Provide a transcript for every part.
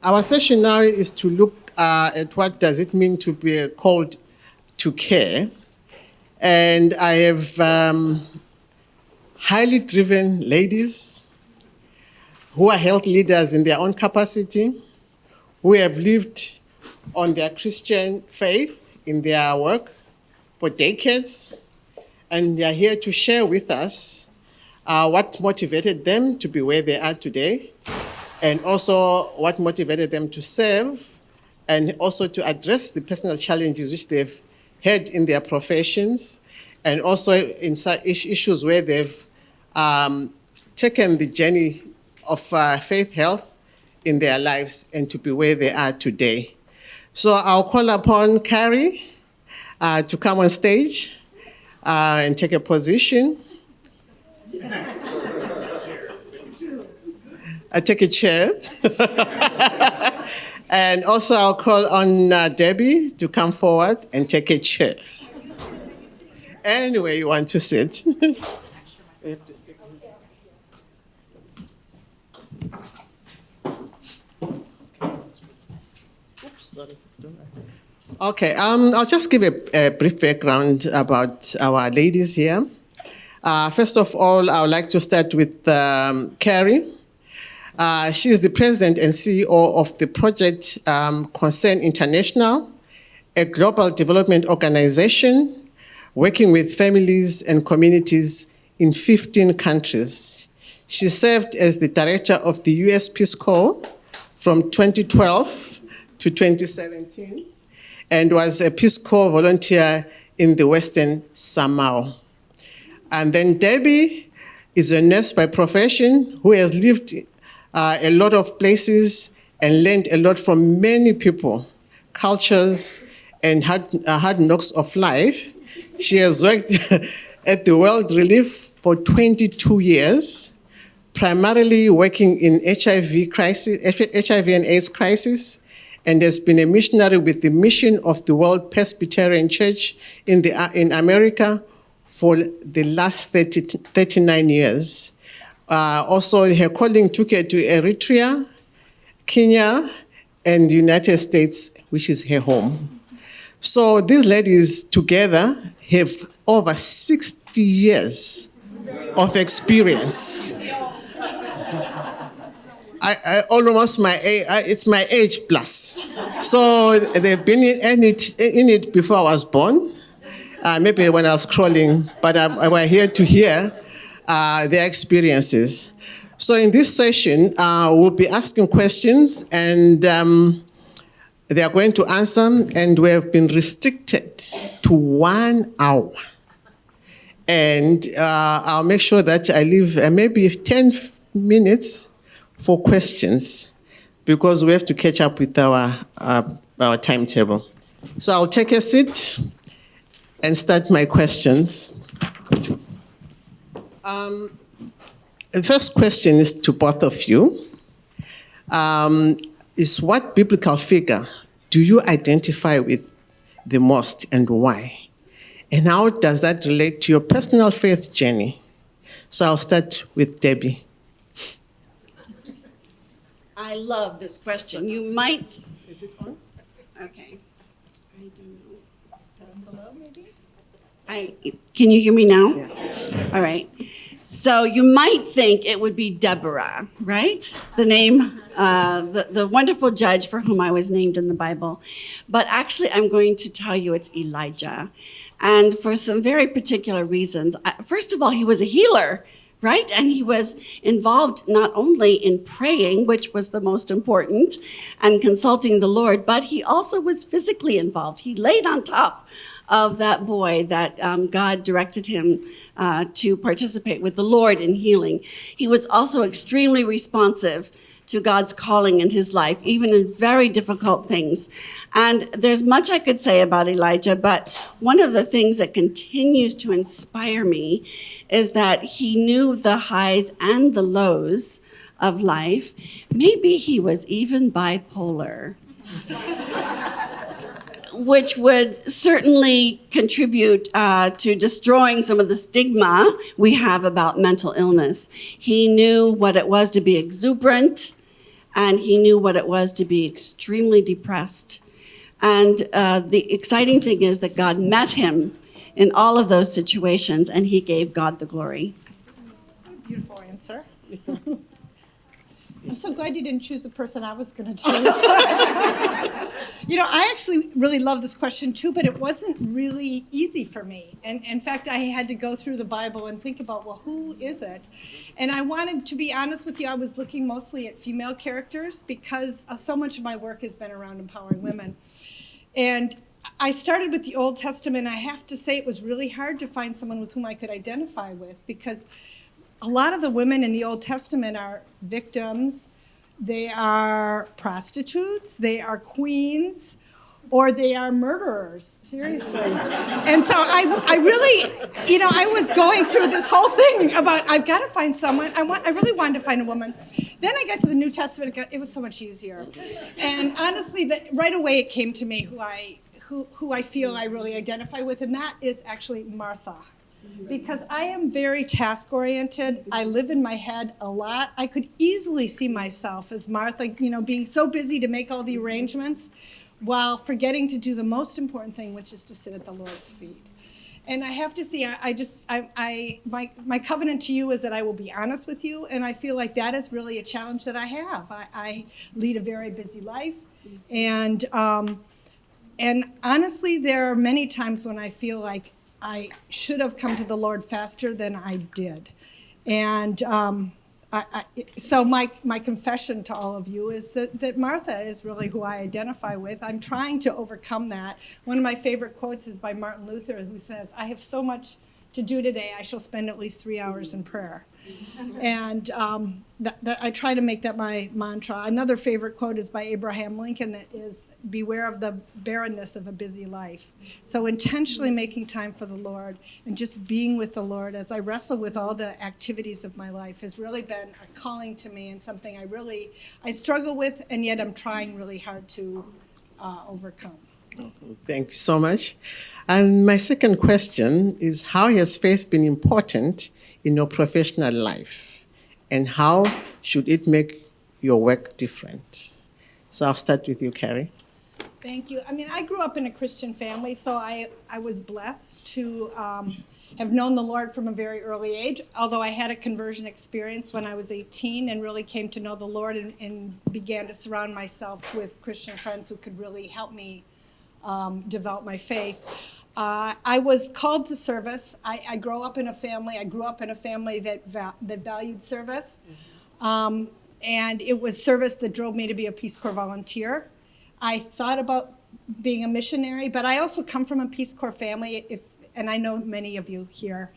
Our session now is to look at what does it mean to be called to care. And I have highly driven ladies who are health leaders in their own capacity, who have lived on their Christian faith in their work for decades, and they are here to share with us what motivated them to be where they are today, and also what motivated them to serve, and also to address the personal challenges which they've had in their professions, and also in issues where they've taken the journey of faith health in their lives and to be where they are today. So I'll call upon Carrie to come on stage and take a position. I take a chair. And also I'll call on Debbie to come forward and take a chair. Anywhere you want to sit. You have to stick on here. Oops, sorry. Okay, I'll just give a brief background about our ladies here. First of all, I would like to start with Carrie. She is the president and CEO of the project Concern International, a global development organization working with families and communities in 15 countries. She served as the director of the U.S. Peace Corps from 2012 to 2017 and was a Peace Corps volunteer in the Western Samoa. And then Debbie is a nurse by profession who has lived a lot of places and learned a lot from many people, cultures, and hard knocks of life. She has worked at the World Relief for 22 years, primarily working in HIV and AIDS crisis, and has been a missionary with the mission of the World Presbyterian Church in America for the last 39 years. Also, her calling took her to Eritrea, Kenya, and the United States, which is her home. So these ladies together have over 60 years of experience. Almost my age, it's my age plus. So they've been in it before I was born, maybe when I was crawling, but we're here to hear their experiences. So in this session, we'll be asking questions, and they are going to answer, and we have been restricted to 1 hour. And I'll make sure that I leave maybe 10 minutes for questions, because we have to catch up with our timetable. So I'll take a seat and start my questions. The first question is to both of you. Is what biblical figure do you identify with the most and why? And how does that relate to your personal faith journey? So I'll start with Debbie. I love this question. You might... Is it on? Okay. I don't know. Down below, maybe? Can you hear me now? Yeah. All right. So you might think it would be Deborah, right? The name, the wonderful judge for whom I was named in the Bible. But actually, I'm going to tell you it's Elijah. And for some very particular reasons. First of all, he was a healer, right? And he was involved not only in praying, which was the most important, and consulting the Lord, but he also was physically involved. He laid on top of that boy that God directed him to participate with the Lord in healing. He was also extremely responsive to God's calling in his life, even in very difficult things. And there's much I could say about Elijah, but one of the things that continues to inspire me is that he knew the highs and the lows of life. Maybe he was even bipolar. Which would certainly contribute to destroying some of the stigma we have about mental illness. He knew what it was to be exuberant, and he knew what it was to be extremely depressed. And the exciting thing is that God met him in all of those situations, and he gave God the glory. Beautiful answer. I'm so glad you didn't choose the person I was going to choose. I actually really love this question too, but it wasn't really easy for me. And in fact, I had to go through the Bible and think about, well, who is it? And I wanted to be honest with you, I was looking mostly at female characters because so much of my work has been around empowering women. And I started with the Old Testament. I have to say it was really hard to find someone with whom I could identify with, because a lot of the women in the Old Testament are victims, they are prostitutes, they are queens, or they are murderers, seriously. And so I really, I was going through this whole thing about, I've got to find someone. I really wanted to find a woman. Then I got to the New Testament, it was so much easier. And honestly, right away it came to me who I feel I really identify with, and that is actually Martha. Because I am very task-oriented. I live in my head a lot. I could easily see myself as Martha, being so busy to make all the arrangements while forgetting to do the most important thing, which is to sit at the Lord's feet. And I have to say, my covenant to you is that I will be honest with you, and I feel like that is really a challenge that I have. I lead a very busy life, and honestly, there are many times when I feel like I should have come to the Lord faster than I did. And so my confession to all of you is that Martha is really who I identify with. I'm trying to overcome that. One of my favorite quotes is by Martin Luther, who says, "I have so much to do today, I shall spend at least 3 hours in prayer." And I try to make that my mantra. Another favorite quote is by Abraham Lincoln that is, "Beware of the barrenness of a busy life." So intentionally making time for the Lord and just being with the Lord as I wrestle with all the activities of my life has really been a calling to me and something I struggle with, and yet I'm trying really hard to overcome. Thank you so much. And my second question is, how has faith been important in your professional life? And how should it make your work different? So I'll start with you, Carrie. Thank you. I grew up in a Christian family, so I was blessed to have known the Lord from a very early age, although I had a conversion experience when I was 18 and really came to know the Lord and began to surround myself with Christian friends who could really help me develop my faith. I was called to service. I grew up in a family that valued service, and it was service that drove me to be a Peace Corps volunteer. I thought about being a missionary, but I also come from a Peace Corps family, and I know many of you here.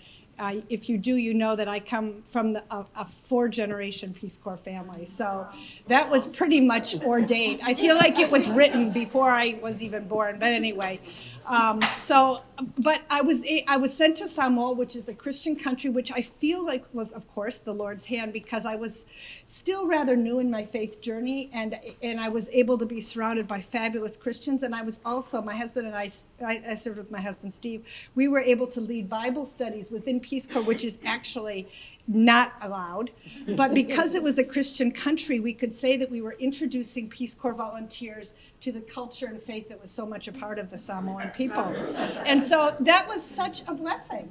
If you do, you know that I come from a 4-generation Peace Corps family. So that was pretty much ordained. I feel like it was written before I was even born. But anyway, but I was sent to Samoa, which is a Christian country, which I feel like was, of course, the Lord's hand, because I was still rather new in my faith journey, and I was able to be surrounded by fabulous Christians. And I was also, my husband and I served with my husband Steve. We were able to lead Bible studies within Peace Corps, which is actually not allowed. But because it was a Christian country, we could say that we were introducing Peace Corps volunteers to the culture and faith that was so much a part of the Samoan people. And so that was such a blessing.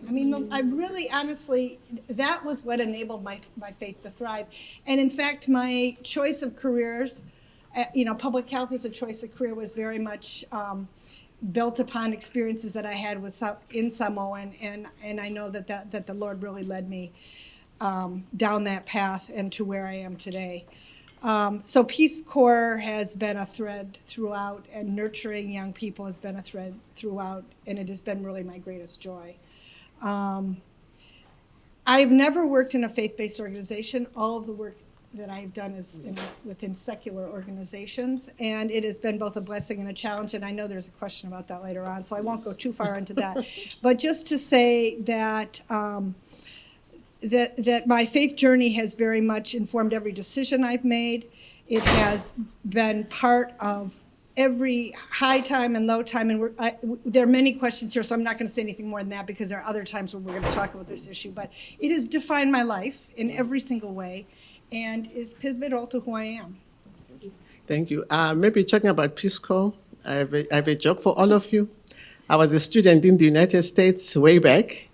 I really, honestly, that was what enabled my faith to thrive. And in fact, my choice of careers, public health as a choice of career was very much built upon experiences that I had in Samoa, and I know that the Lord really led me down that path and to where I am today. So Peace Corps has been a thread throughout, and nurturing young people has been a thread throughout, and it has been really my greatest joy. I've never worked in a faith-based organization. All of the work that I've done is within secular organizations, and it has been both a blessing and a challenge, and I know there's a question about that later on, so I won't go too far into that. But just to say that that my faith journey has very much informed every decision I've made. It has been part of every high time and low time, and there are many questions here, so I'm not going to say anything more than that, because there are other times when we're going to talk about this issue. But it has defined my life in every single way, and is pivotal to who I am. Thank you. Maybe talking about Peace Corps, I have a joke for all of you. I was a student in the United States way back,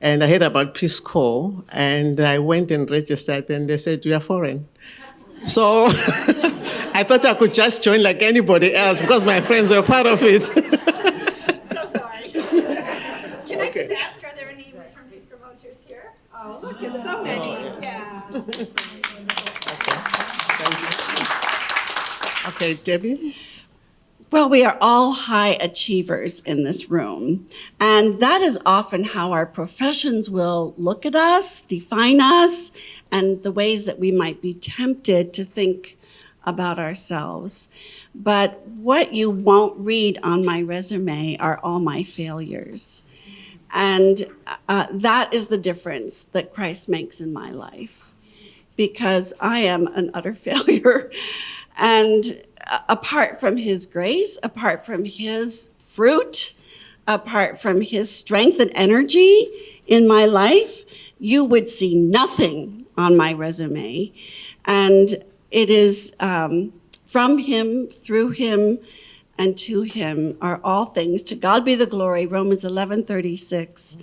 and I heard about Peace Corps, and I went and registered, and they said, you are foreign. So I thought I could just join like anybody else because my friends were part of it. So sorry. Can I just ask, are there any from Peace Corps volunteers here? Oh, look, it's so many. Yeah. Okay, Debbie? Well, we are all high achievers in this room, and that is often how our professions will look at us, define us, and the ways that we might be tempted to think about ourselves. But what you won't read on my resume are all my failures. And that is the difference that Christ makes in my life, because I am an utter failure. And apart from his grace, apart from his fruit, apart from his strength and energy in my life, you would see nothing on my resume. And it is from him, through him, and to him are all things. To God be the glory, Romans 11:36.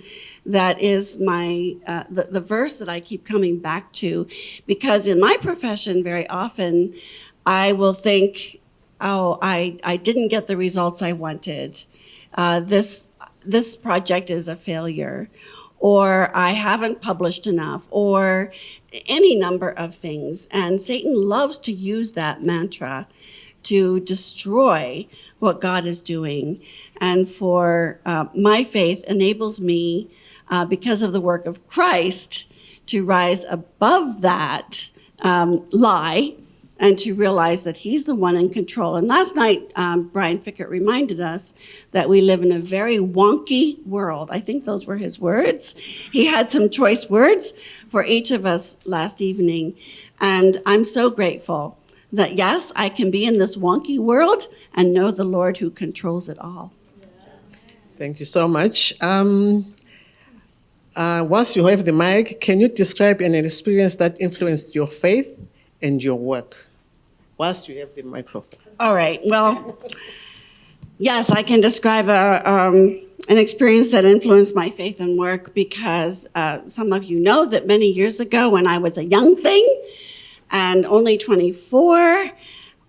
That is my the verse that I keep coming back to, because in my profession, very often, I will think, oh, I didn't get the results I wanted. This project is a failure, or I haven't published enough, or any number of things. And Satan loves to use that mantra to destroy what God is doing. And for my faith enables me, because of the work of Christ, to rise above that lie and to realize that he's the one in control. And last night, Brian Fickett reminded us that we live in a very wonky world. I think those were his words. He had some choice words for each of us last evening. And I'm so grateful that, yes, I can be in this wonky world and know the Lord who controls it all. Thank you so much. Once you have the mic, can you describe an experience that influenced your faith and your work? Once you have the microphone. All right. Well, yes, I can describe an experience that influenced my faith and work, because some of you know that many years ago, when I was a young thing and only 24,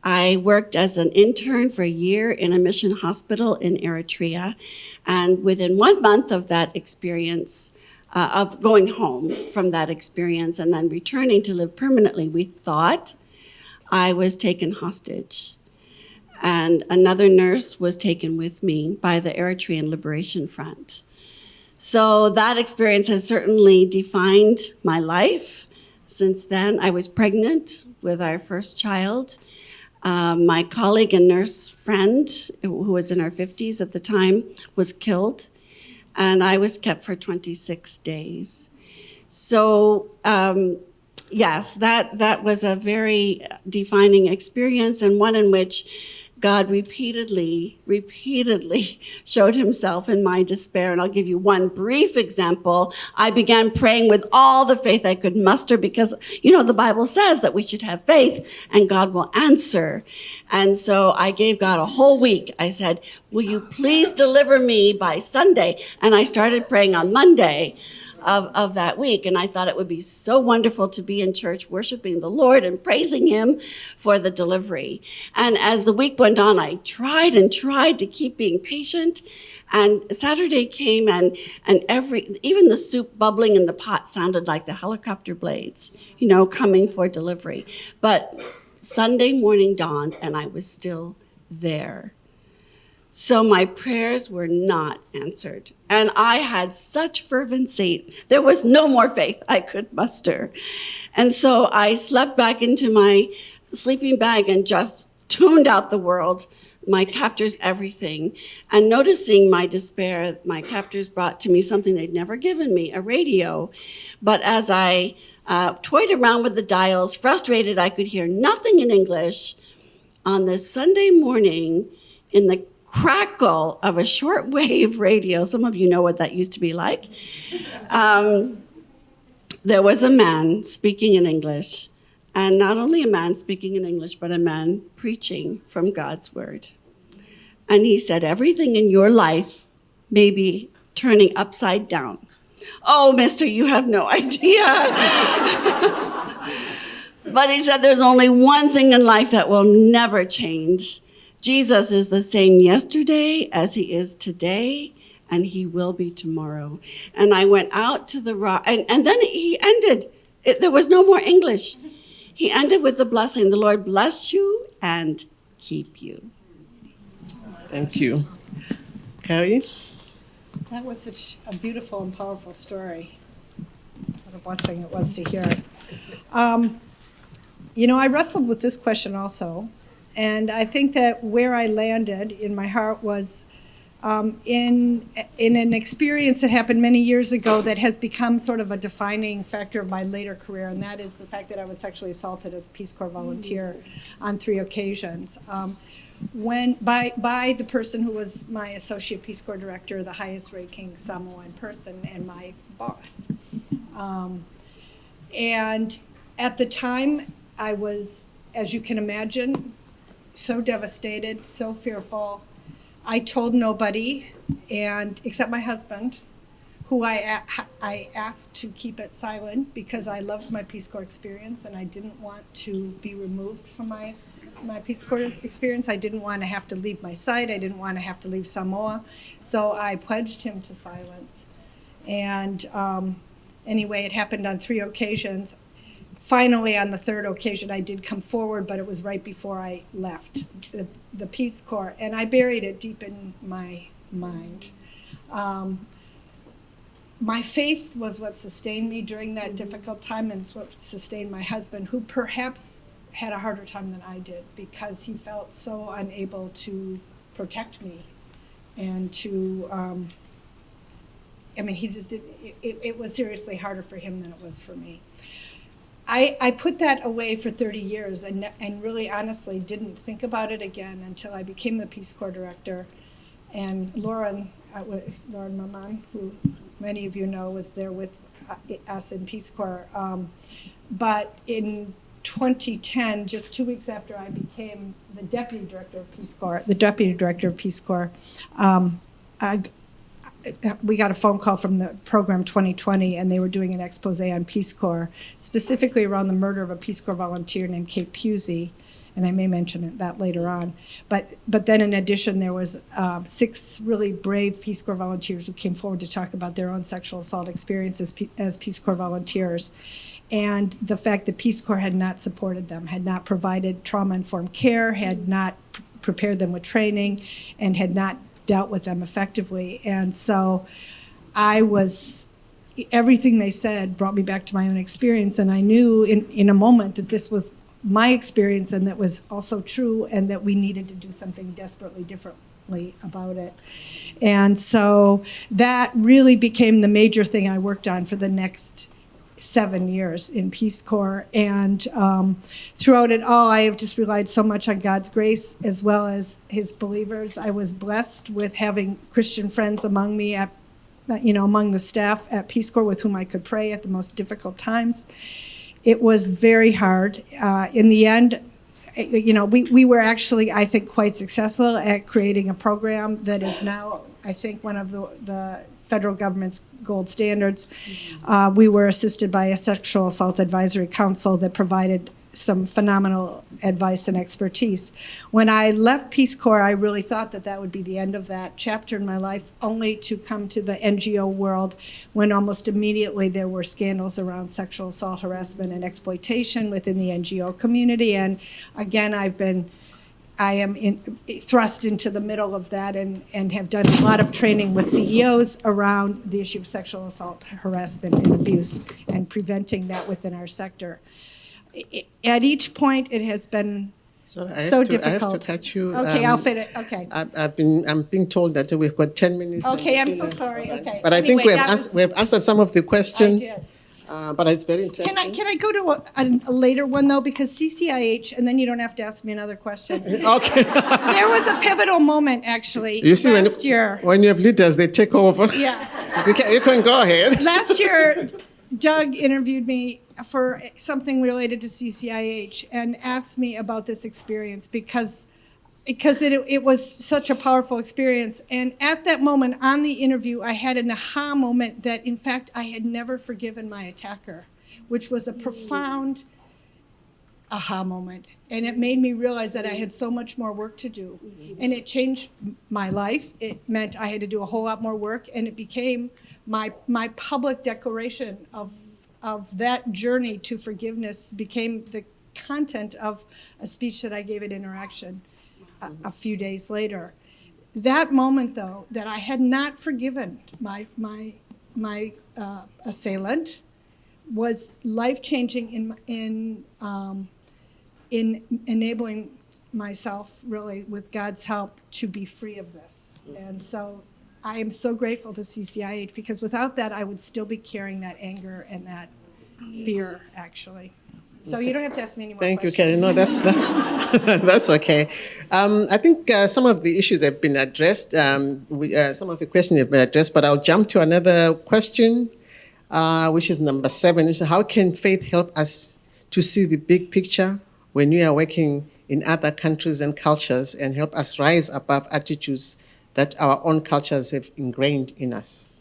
I worked as an intern for a year in a mission hospital in Eritrea. And within 1 month of that experience, of going home from that experience and then returning to live permanently, we thought I was taken hostage. And another nurse was taken with me by the Eritrean Liberation Front. So that experience has certainly defined my life. Since then, I was pregnant with our first child. My colleague and nurse friend, who was in her 50s at the time, was killed, and I was kept for 26 days. So, yes, that was a very defining experience, and one in which God repeatedly showed himself in my despair. And I'll give you one brief example. I began praying with all the faith I could muster, because, you know, the Bible says that we should have faith and God will answer. And so I gave God a whole week. I said, will you please deliver me by Sunday? And I started praying on Monday of that week. And I thought it would be so wonderful to be in church worshiping the Lord and praising him for the delivery. And as the week went on, I tried to keep being patient. And Saturday came, and even the soup bubbling in the pot sounded like the helicopter blades, you know, coming for delivery. But Sunday morning dawned, and I was still there. So my prayers were not answered. And I had such fervency. There was no more faith I could muster. And so I slept back into my sleeping bag and just tuned out the world, my captors, everything. And noticing my despair, my captors brought to me something they'd never given me, a radio. But as I toyed around with the dials, frustrated, I could hear nothing in English. On this Sunday morning, in the crackle of a shortwave radio, some of you know what that used to be like, there was a man speaking in English, And not only a man speaking in English, but a man preaching from God's word. And he said, everything in your life may be turning upside down. Oh, mister, you have no idea. But he said there's only one thing in life that will never change. Jesus is the same yesterday as he is today, and he will be tomorrow. And I went out to the rock, and then he ended. There was no more English. He ended with the blessing. The Lord bless you and keep you. Thank you. Carrie? That was such a beautiful and powerful story. What a blessing it was to hear it. I wrestled with this question also, and I think that where I landed in my heart was in an experience that happened many years ago that has become sort of a defining factor of my later career, and that is the fact that I was sexually assaulted as a Peace Corps volunteer on 3 occasions. By the person who was my associate Peace Corps director, the highest ranking Samoan person, and my boss. And at the time, I was, as you can imagine, so devastated, so fearful. I told nobody, except my husband, who I asked to keep it silent because I loved my Peace Corps experience and I didn't want to be removed from my Peace Corps experience. I didn't want to have to leave my site. I didn't want to have to leave Samoa. So I pledged him to silence. And anyway, it happened on 3 occasions. Finally, on the 3rd occasion, I did come forward, but it was right before I left the Peace Corps, and I buried it deep in my mind. My faith was what sustained me during that difficult time, and it's what sustained my husband, who perhaps had a harder time than I did because he felt so unable to protect me and to, he just did, it was seriously harder for him than it was for me. I put that away for 30 years and really honestly didn't think about it again until I became the Peace Corps director. And Lauren Maman, who many of you know, was there with us in Peace Corps. But in 2010, just 2 weeks after I became the deputy director of Peace Corps, we got a phone call from the program 2020, and they were doing an expose on Peace Corps, specifically around the murder of a Peace Corps volunteer named Kate Pusey, and I may mention that later on. But then in addition, there was 6 really brave Peace Corps volunteers who came forward to talk about their own sexual assault experiences as Peace Corps volunteers, and the fact that Peace Corps had not supported them, had not provided trauma-informed care, had not prepared them with training, and had not dealt with them effectively. And so everything they said brought me back to my own experience, and I knew in a moment that this was my experience and that was also true, and that we needed to do something desperately differently about it. And so that really became the major thing I worked on for the next 7 years in Peace Corps. And throughout it all, I have just relied so much on God's grace as well as his believers. I was blessed with having Christian friends among me, among the staff at Peace Corps with whom I could pray at the most difficult times. It was very hard. In the end, we were actually, I think, quite successful at creating a program that is now, I think, one of the federal government's gold standards. We were assisted by a sexual assault advisory council that provided some phenomenal advice and expertise. When I left Peace Corps, I really thought that would be the end of that chapter in my life, only to come to the NGO world when almost immediately there were scandals around sexual assault, harassment, and exploitation within the NGO community. And again, I am thrust into the middle of that and have done a lot of training with CEOs around the issue of sexual assault, harassment, and abuse, and preventing that within our sector. At each point, it has been difficult. I have to catch you. Okay, I'll fit it. Okay. I'm being told that we've got 10 minutes. Okay, I'm so sorry. Okay. But I think we have answered some of the questions. I did. But it's very interesting. Can I go to a later one, though? Because CCIH, and then you don't have to ask me another question. Okay. There was a pivotal moment, actually, you see, last year. When you have leaders, they take over. Yeah. You can go ahead. Last year, Doug interviewed me for something related to CCIH and asked me about this experience because it was such a powerful experience. And at that moment on the interview, I had an aha moment that, in fact, I had never forgiven my attacker, which was a profound aha moment. And it made me realize that I had so much more work to do. And it changed my life. It meant I had to do a whole lot more work, and it became my public declaration of that journey to forgiveness became the content of a speech that I gave at Interaction a few days later. That moment, though, that I had not forgiven my assailant was life-changing in enabling myself, really, with God's help, to be free of this. And so I am so grateful to CCIH, because without that, I would still be carrying that anger and that fear, actually. So you don't have to ask me any more Thank you, questions. Carrie. No, that's that's okay. I think some of the issues have been addressed. Some of the questions have been addressed, but I'll jump to another question, which is number 7. Is how can faith help us to see the big picture when we are working in other countries and cultures, and help us rise above attitudes that our own cultures have ingrained in us?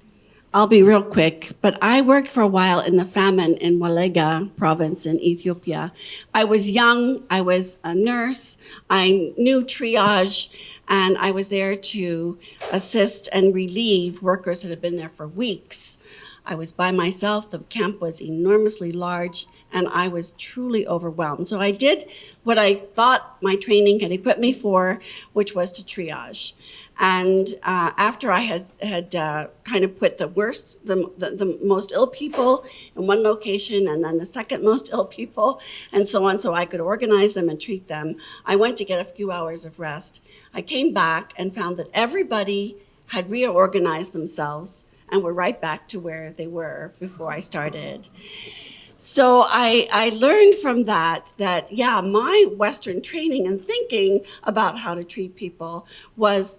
I'll be real quick, but I worked for a while in the famine in Walega province in Ethiopia. I was young, I was a nurse, I knew triage, and I was there to assist and relieve workers that had been there for weeks. I was by myself, the camp was enormously large, and I was truly overwhelmed. So I did what I thought my training had equipped me for, which was to triage. And after I had kind of put the most ill people in one location, and then the second most ill people, and so on, so I could organize them and treat them, I went to get a few hours of rest. I came back and found that everybody had reorganized themselves and were right back to where they were before I started. So I learned from that, yeah, my Western training and thinking about how to treat people was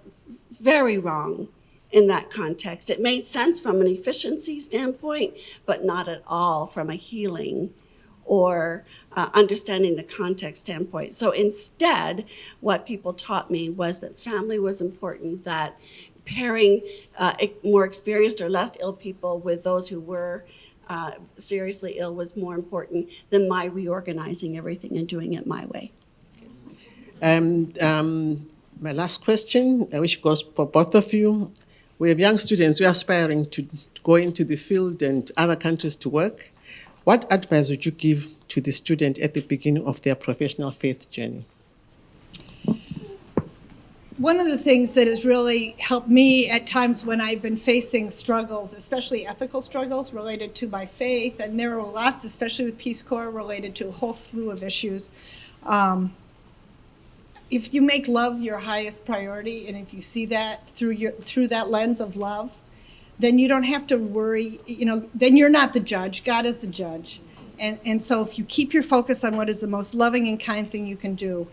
very wrong in that context. It made sense from an efficiency standpoint, but not at all from a healing or understanding the context standpoint. So instead, what people taught me was that family was important, that pairing more experienced or less ill people with those who were seriously ill was more important than my reorganizing everything and doing it my way. My last question, which goes for both of you. We have young students who are aspiring to go into the field and other countries to work. What advice would you give to the student at the beginning of their professional faith journey? One of the things that has really helped me at times when I've been facing struggles, especially ethical struggles related to my faith, and there are lots, especially with Peace Corps, related to a whole slew of issues. If you make love your highest priority, and if you see that through that lens of love, then you don't have to worry, then you're not the judge, God is the judge. And so if you keep your focus on what is the most loving and kind thing you can do,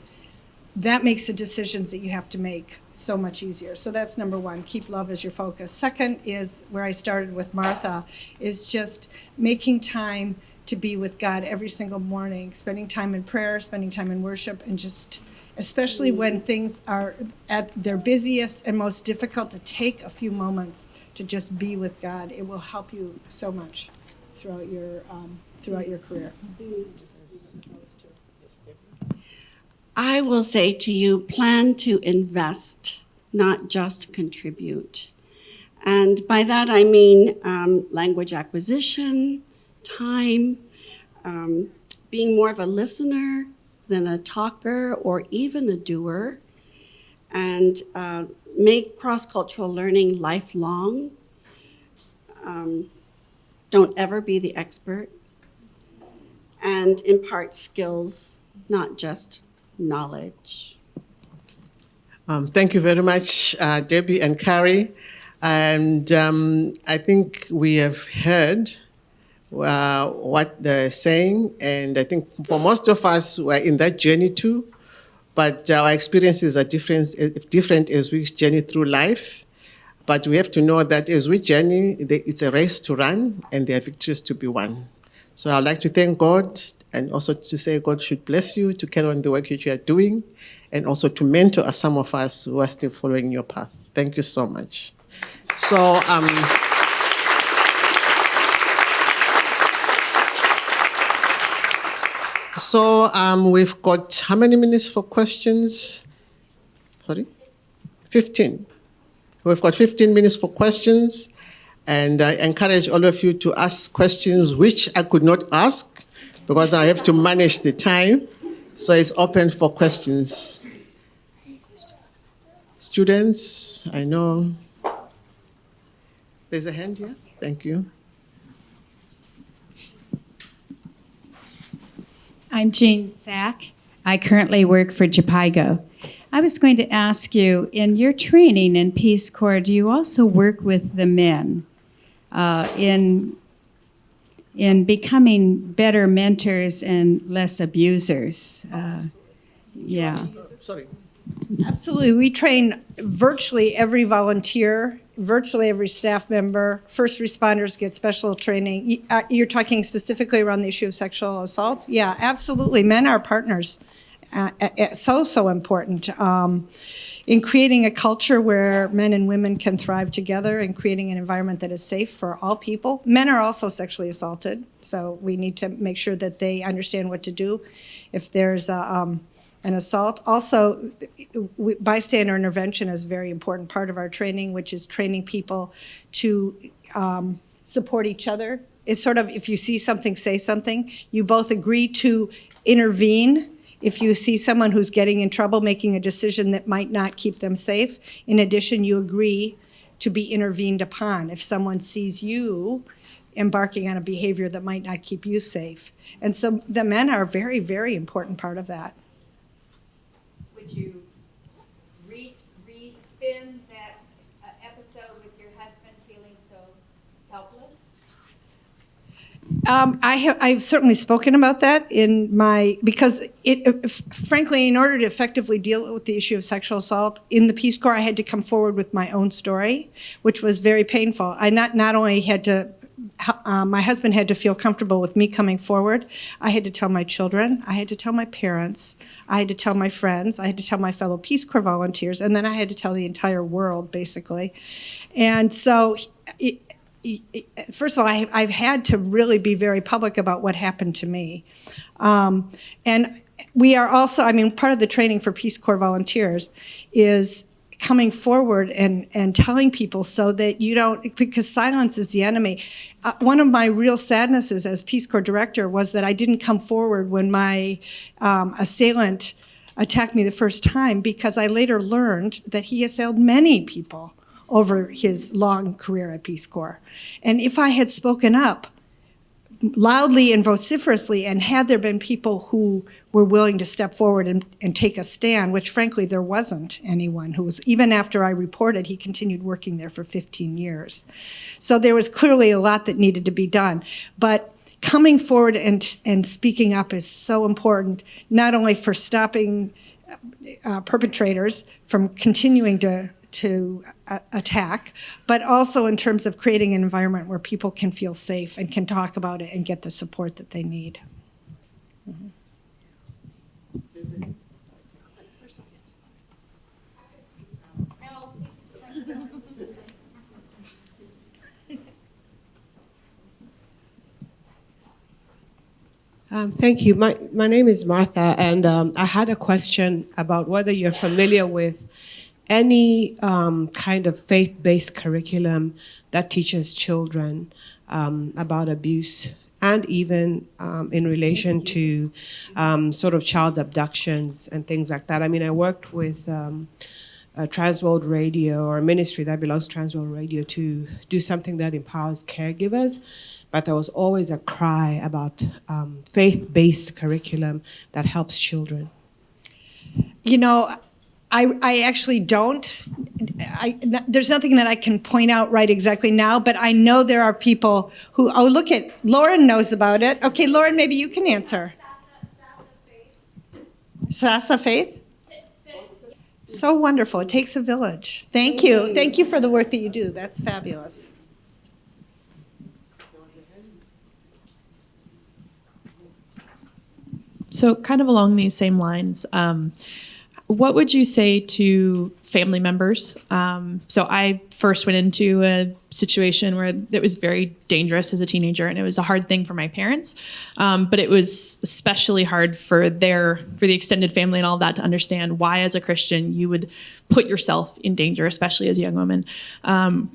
that makes the decisions that you have to make so much easier. So that's number 1, keep love as your focus. Second is where I started with Martha, is just making time to be with God every single morning, spending time in prayer, spending time in worship, and just, especially when things are at their busiest and most difficult, to take a few moments to just be with God. It will help you so much throughout your career. I will say to you, plan to invest, not just contribute. And by that I mean language acquisition, time, being more of a listener than a talker or even a doer, and make cross-cultural learning lifelong. Don't ever be the expert, and impart skills, not just knowledge. Thank you very much, Debbie and Carrie. And I think we have heard what they're saying, and I think for most of us, we're in that journey too, but our experiences are different as we journey through life. But we have to know that as we journey, it's a race to run, and there are victories to be won. So I'd like to thank God and also to say God should bless you to carry on the work which you are doing and also to mentor some of us who are still following your path. Thank you so much. We've got how many minutes for questions? Sorry? 15. We've got 15 minutes for questions. And I encourage all of you to ask questions which I could not ask because I have to manage the time. So it's open for questions. Students, I know. There's a hand here. Thank you. I'm Jean Sack. I currently work for Japaigo. I was going to ask you, in your training in Peace Corps, do you also work with the men in becoming better mentors and less abusers? Yeah. Sorry. Absolutely. We train virtually every volunteer, virtually every staff member. First responders get special training. You're talking specifically around the issue of sexual assault? Yeah, absolutely. Men are partners. So important. In creating a culture where men and women can thrive together and creating an environment that is safe for all people. Men are also sexually assaulted, so we need to make sure that they understand what to do if there's an assault. Also, bystander intervention is a very important part of our training, which is training people to support each other. It's sort of, if you see something, say something. You both agree to intervene if you see someone who's getting in trouble, making a decision that might not keep them safe. In addition, you agree to be intervened upon if someone sees you embarking on a behavior that might not keep you safe. And so the men are a very, very important part of that. Would you re-spin that episode with your husband feeling so helpless? I've certainly spoken about that because frankly, in order to effectively deal with the issue of sexual assault in the Peace Corps, I had to come forward with my own story, which was very painful. I not only had to, my husband had to feel comfortable with me coming forward. I had to tell my children, I had to tell my parents, I had to tell my friends, I had to tell my fellow Peace Corps volunteers, and then I had to tell the entire world, basically. And so, first of all, I've had to really be very public about what happened to me. And we are also, part of the training for Peace Corps volunteers is coming forward and telling people so that you don't, because silence is the enemy. One of my real sadnesses as Peace Corps director was that I didn't come forward when my assailant attacked me the first time, because I later learned that he assailed many people over his long career at Peace Corps. And if I had spoken up loudly and vociferously, and had there been people who were willing to step forward and take a stand, which frankly there wasn't anyone who was, even after I reported, he continued working there for 15 years. So there was clearly a lot that needed to be done. But coming forward and speaking up is so important, not only for stopping perpetrators from continuing to attack, but also in terms of creating an environment where people can feel safe and can talk about it and get the support that they need. Mm-hmm. Thank you. My name is Martha, and I had a question about whether you're familiar with any kind of faith-based curriculum that teaches children about abuse, and even in relation to sort of child abductions and things like that. I worked with Transworld Radio, or a ministry that belongs to Transworld Radio, to do something that empowers caregivers, but there was always a cry about faith-based curriculum that helps children. I actually don't. There's nothing that I can point out right exactly now, but I know there are people who, look at, Lauren knows about it. Okay, Lauren, maybe you can answer. Sasa Faith? So wonderful. It takes a village. Thank you. Thank you for the work that you do. That's fabulous. So kind of along these same lines, what would you say to family members? So I first went into a situation where it was very dangerous as a teenager, and it was a hard thing for my parents. But it was especially hard for the extended family and all of that to understand why, as a Christian, you would put yourself in danger, especially as a young woman. And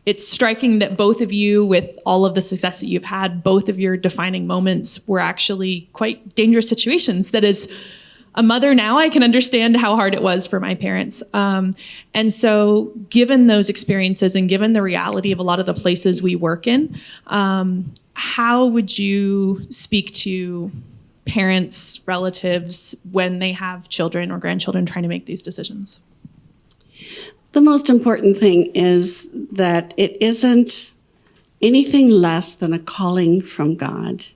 it's striking that both of you, with all of the success that you've had, both of your defining moments were actually quite dangerous situations. That is, a mother now, I can understand how hard it was for my parents. And so given those experiences and given the reality of a lot of the places we work in, how would you speak to parents, relatives, when they have children or grandchildren trying to make these decisions? The most important thing is that it isn't anything less than a calling from God.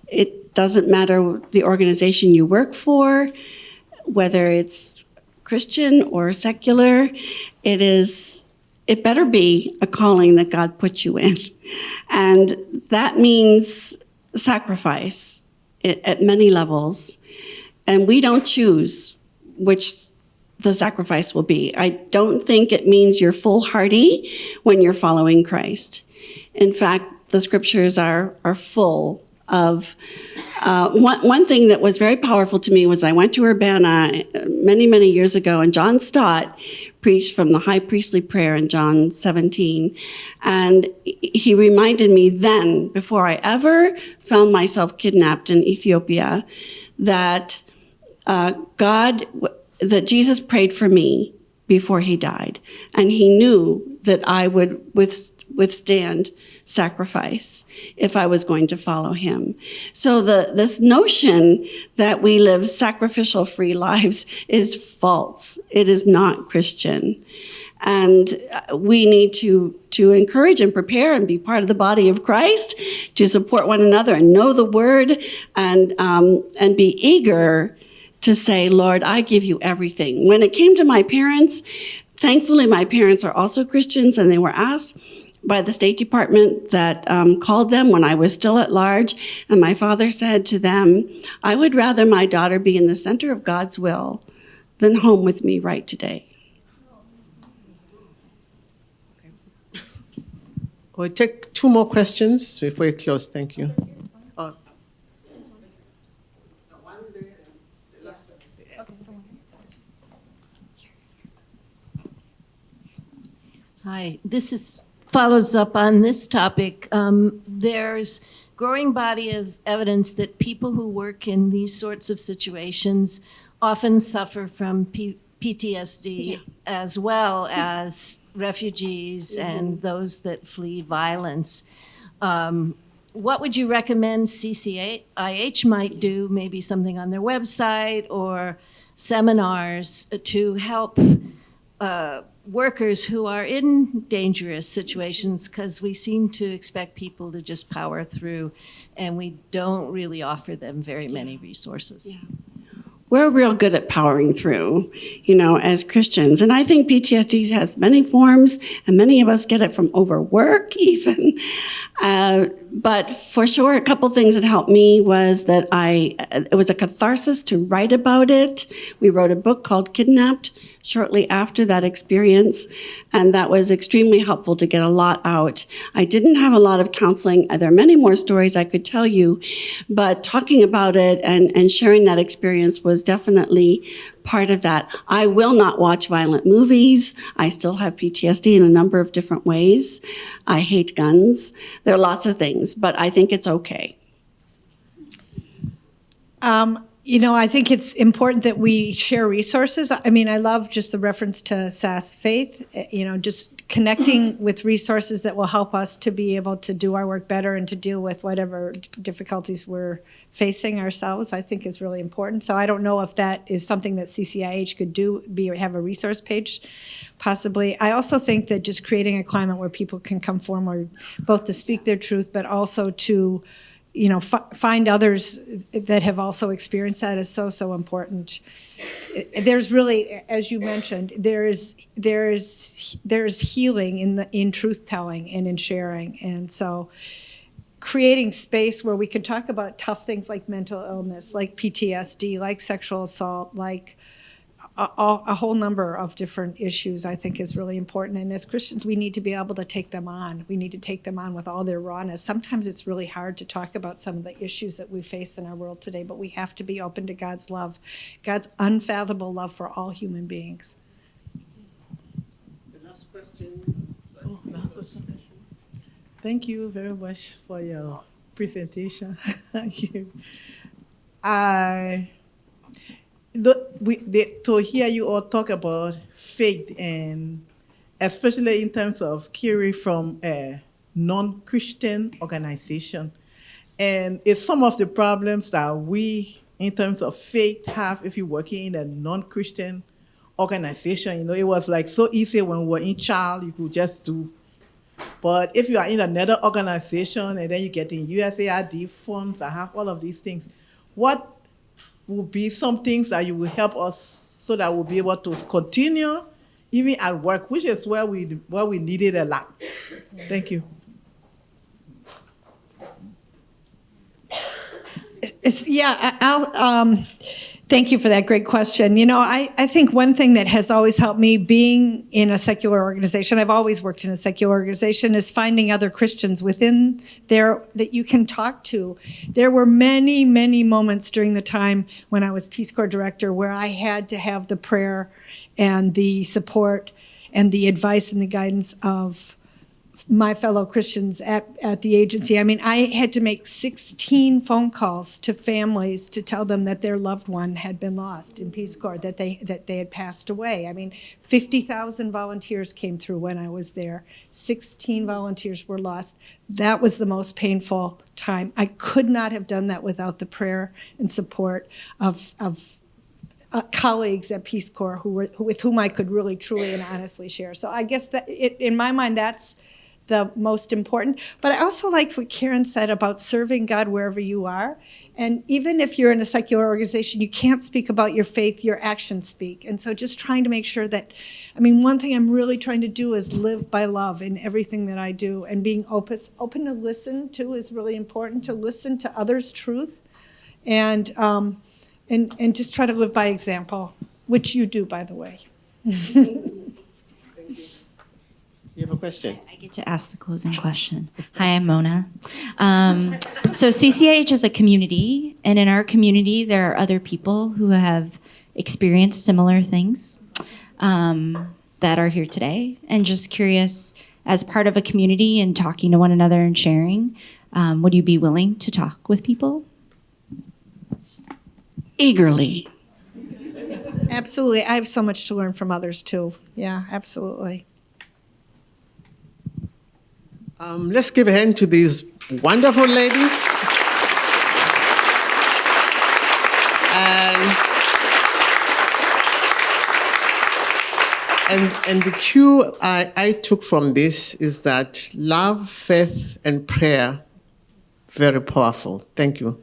It doesn't matter the organization you work for, whether it's Christian or secular. It better be a calling that God put you in. And that means sacrifice at many levels. And we don't choose which the sacrifice will be. I don't think it means you're foolhardy when you're following Christ. In fact, the scriptures are full of one thing that was very powerful to me was I went to Urbana many, many years ago, and John Stott preached from the high priestly prayer in John 17. And he reminded me then, before I ever found myself kidnapped in Ethiopia, that that Jesus prayed for me before he died. And he knew that I would withstand sacrifice if I was going to follow him. So this notion that we live sacrificial free lives is false. It is not Christian. And we need to encourage and prepare and be part of the body of Christ, to support one another and know the word, and be eager to say, Lord, I give you everything. When it came to my parents, thankfully my parents are also Christians, and they were asked by the State Department that called them when I was still at large, and my father said to them, I would rather my daughter be in the center of God's will than home with me right today. We'll take 2 more questions before we close. Thank you. Hi, this follows up on this topic. There's growing body of evidence that people who work in these sorts of situations often suffer from PTSD, as well as refugees and those that flee violence. What would you recommend CCIH might do, maybe something on their website or seminars to help workers who are in dangerous situations, because we seem to expect people to just power through, and we don't really offer them very many resources. Yeah. We're real good at powering through, as Christians. And I think PTSD has many forms, and many of us get it from overwork even. But for sure, a couple things that helped me was that it was a catharsis to write about it. We wrote a book called Kidnapped shortly after that experience, and that was extremely helpful to get a lot out. I didn't have a lot of counseling. There are many more stories I could tell you, but talking about it and sharing that experience was definitely part of that. I will not watch violent movies. I still have PTSD in a number of different ways. I hate guns. There are lots of things, but I think it's okay. I think it's important that we share resources. I mean, I love just the reference to SAS Faith, just connecting with resources that will help us to be able to do our work better and to deal with whatever difficulties we're facing ourselves, I think is really important. So I don't know if that is something that CCIH could do, have a resource page, possibly. I also think that just creating a climate where people can come forward, both to speak their truth, but also to find others that have also experienced that is so important. There's really, as you mentioned, there's healing in truth telling and in sharing, and so creating space where we could talk about tough things like mental illness, like PTSD, like sexual assault, like a whole number of different issues, I think is really important. And as Christians, we need to be able to take them on. We need to take them on with all their rawness. Sometimes it's really hard to talk about some of the issues that we face in our world today, but we have to be open to God's love, God's unfathomable love for all human beings. The last question. Last question. Thank you very much for your presentation. Thank you. To hear you all talk about faith, and especially in terms of Carrie from a non-Christian organization, and it's some of the problems that we, in terms of faith, have if you're working in a non-Christian organization. It was like so easy when we were in child, you could just do. But if you are in another organization and then you get in USAID funds and have all of these things, what would be some things that you will help us so that we'll be able to continue even at work, which is where we need it a lot. Thank you. Thank you for that great question. I think one thing that has always helped me being in a secular organization, I've always worked in a secular organization, is finding other Christians within there that you can talk to. There were many, many moments during the time when I was Peace Corps director where I had to have the prayer and the support and the advice and the guidance of my fellow Christians at the agency. I mean, I had to make 16 phone calls to families to tell them that their loved one had been lost in Peace Corps, that they had passed away. I mean, 50,000 volunteers came through when I was there. 16 volunteers were lost. That was the most painful time. I could not have done that without the prayer and support of colleagues at Peace Corps with whom I could really, truly, and honestly share. So I guess that in my mind, that's the most important. But I also like what Karen said about serving God wherever you are. And even if you're in a secular organization, you can't speak about your faith, your actions speak. And so just trying to make sure that, one thing I'm really trying to do is live by love in everything that I do. And being open to listen to is really important, to listen to others' truth. And just try to live by example, which you do, by the way. You have a question? I get to ask the closing question. Hi, I'm Mona. So CCIH is a community, and in our community, there are other people who have experienced similar things that are here today. And just curious, as part of a community and talking to one another and sharing, would you be willing to talk with people? Eagerly. Absolutely. I have so much to learn from others, too. Yeah, absolutely. Let's give a hand to these wonderful ladies. And the cue I took from this is that love, faith, and prayer, very powerful. Thank you.